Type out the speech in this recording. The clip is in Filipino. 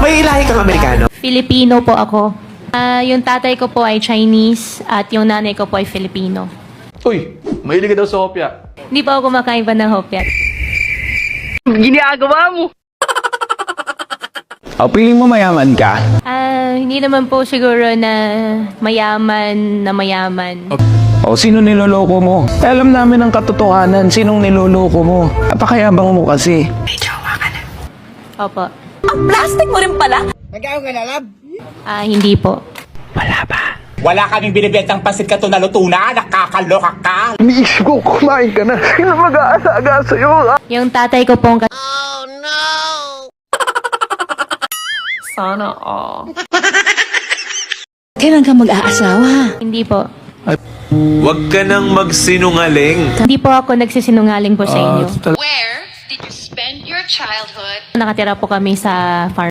May ilahi kang Amerikano. Filipino po ako. Yung tatay ko po ay Chinese at yung nanay ko po ay Filipino. Uy, mahilig ka daw sa hopya. Hindi po ako kumakain pa ng hopya. Ginagawa mo. O, piling mo mayaman ka? Hindi naman po siguro na mayaman. O, sino niloloko mo? Alam namin ang katotohanan. Sinong niloloko mo? Napakayabang mo kasi. Opo. Ang plastic mo rin pala. Hindi po. Wala kaming binibentang pasit ka to na luto na, nakakaloka ka. Iniisip ko, kumain ka na. Sino mag-aasaga sa'yo? Yung tatay ko pong Kailan ka mag-aasawa? hindi po. Huwag ka nang magsinungaling. Hindi po ako nagsisinungaling po sa inyo. Where did you spend your childhood? Nakatira po kami sa farm.